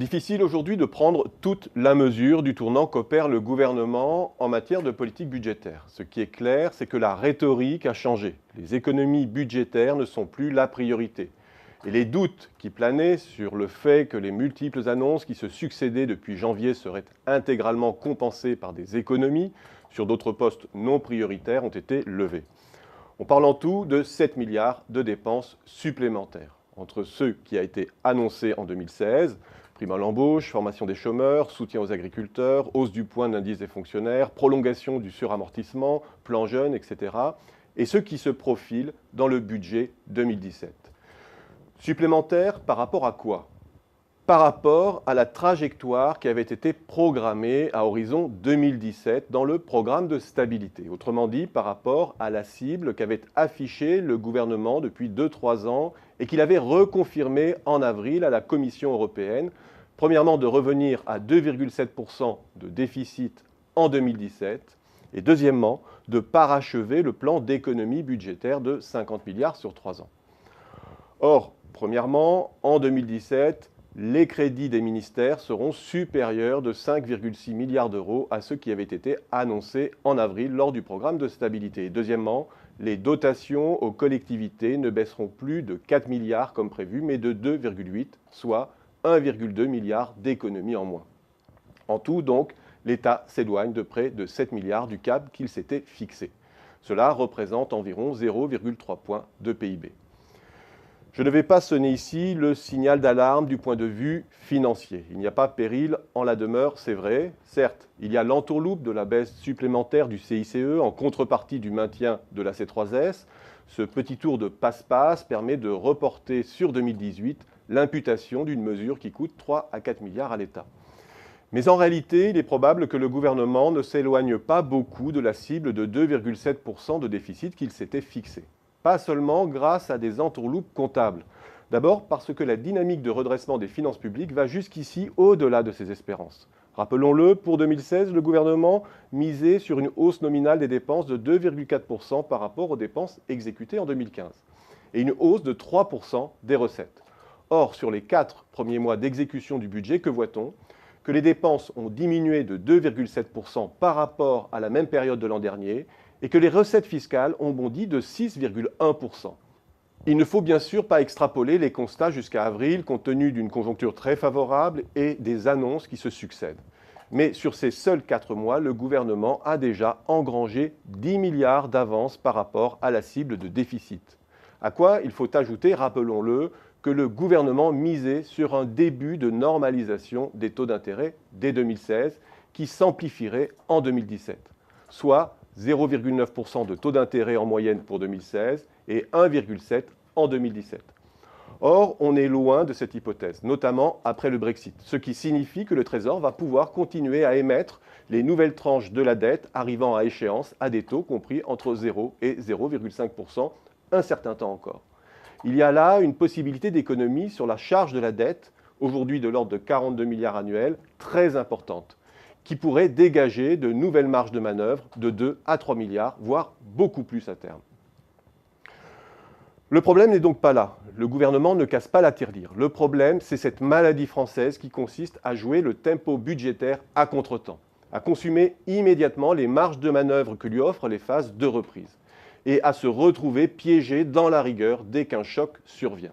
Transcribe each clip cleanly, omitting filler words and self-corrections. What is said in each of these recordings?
Difficile aujourd'hui de prendre toute la mesure du tournant qu'opère le gouvernement en matière de politique budgétaire. Ce qui est clair, c'est que la rhétorique a changé. Les économies budgétaires ne sont plus la priorité. Et les doutes qui planaient sur le fait que les multiples annonces qui se succédaient depuis janvier seraient intégralement compensées par des économies sur d'autres postes non prioritaires ont été levés. On parle en tout de 7 milliards de dépenses supplémentaires, entre ceux qui a été annoncé en 2016, prime à l'embauche, formation des chômeurs, soutien aux agriculteurs, hausse du point de l'indice des fonctionnaires, prolongation du suramortissement, plan jeune, etc. et ceux qui se profilent dans le budget 2017. Supplémentaires par rapport à quoi? Par rapport à la trajectoire qui avait été programmée à horizon 2017 dans le programme de stabilité. Autrement dit, par rapport à la cible qu'avait affichée le gouvernement depuis 2-3 ans et qu'il avait reconfirmé en avril à la Commission européenne. Premièrement, de revenir à 2,7% de déficit en 2017 et deuxièmement, de parachever le plan d'économie budgétaire de 50 milliards sur 3 ans. Or, premièrement, en 2017, les crédits des ministères seront supérieurs de 5,6 milliards d'euros à ceux qui avaient été annoncés en avril lors du programme de stabilité. Et deuxièmement, les dotations aux collectivités ne baisseront plus de 4 milliards comme prévu, mais de 2,8, soit 1,2 milliard d'économies en moins. En tout, donc, l'État s'éloigne de près de 7 milliards du cap qu'il s'était fixé. Cela représente environ 0,3 points de PIB. Je ne vais pas sonner ici le signal d'alarme du point de vue financier. Il n'y a pas péril en la demeure, c'est vrai. Certes, il y a l'entourloupe de la baisse supplémentaire du CICE en contrepartie du maintien de la C3S. Ce petit tour de passe-passe permet de reporter sur 2018 l'imputation d'une mesure qui coûte 3 à 4 milliards à l'État. Mais en réalité, il est probable que le gouvernement ne s'éloigne pas beaucoup de la cible de 2,7% de déficit qu'il s'était fixée. Pas seulement grâce à des entourloupes comptables. D'abord parce que la dynamique de redressement des finances publiques va jusqu'ici au-delà de ses espérances. Rappelons-le, pour 2016, le gouvernement misait sur une hausse nominale des dépenses de 2,4% par rapport aux dépenses exécutées en 2015 et une hausse de 3% des recettes. Or, sur les 4 premiers mois d'exécution du budget, que voit-on? Que les dépenses ont diminué de 2,7% par rapport à la même période de l'an dernier et que les recettes fiscales ont bondi de 6,1%. Il ne faut bien sûr pas extrapoler les constats jusqu'à avril compte tenu d'une conjoncture très favorable et des annonces qui se succèdent. Mais sur ces seuls 4 mois, le gouvernement a déjà engrangé 10 milliards d'avance par rapport à la cible de déficit. À quoi il faut ajouter, rappelons-le, que le gouvernement misait sur un début de normalisation des taux d'intérêt dès 2016 qui s'amplifierait en 2017, soit 0,9% de taux d'intérêt en moyenne pour 2016 et 1,7% en 2017. Or, on est loin de cette hypothèse, notamment après le Brexit, ce qui signifie que le Trésor va pouvoir continuer à émettre les nouvelles tranches de la dette arrivant à échéance à des taux compris entre 0 et 0,5% un certain temps encore. Il y a là une possibilité d'économie sur la charge de la dette, aujourd'hui de l'ordre de 42 milliards annuels, très importante, qui pourrait dégager de nouvelles marges de manœuvre de 2 à 3 milliards, voire beaucoup plus à terme. Le problème n'est donc pas là. Le gouvernement ne casse pas la tirelire. Le problème, c'est cette maladie française qui consiste à jouer le tempo budgétaire à contretemps, à consumer immédiatement les marges de manœuvre que lui offrent les phases de reprise et à se retrouver piégé dans la rigueur dès qu'un choc survient.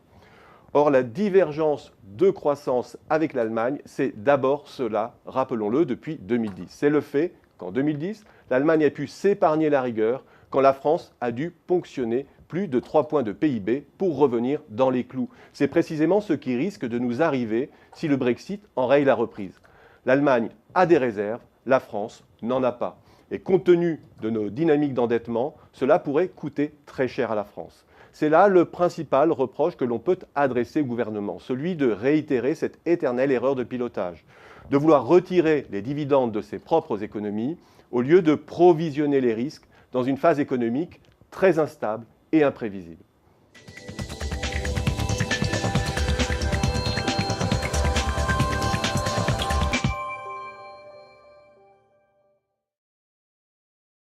Or, la divergence de croissance avec l'Allemagne, c'est d'abord cela, rappelons-le, depuis 2010. C'est le fait qu'en 2010, l'Allemagne a pu s'épargner la rigueur quand la France a dû ponctionner plus de 3 points de PIB pour revenir dans les clous. C'est précisément ce qui risque de nous arriver si le Brexit enraye la reprise. L'Allemagne a des réserves, la France n'en a pas. Et compte tenu de nos dynamiques d'endettement, cela pourrait coûter très cher à la France. C'est là le principal reproche que l'on peut adresser au gouvernement, celui de réitérer cette éternelle erreur de pilotage, de vouloir retirer les dividendes de ses propres économies au lieu de provisionner les risques dans une phase économique très instable et imprévisible.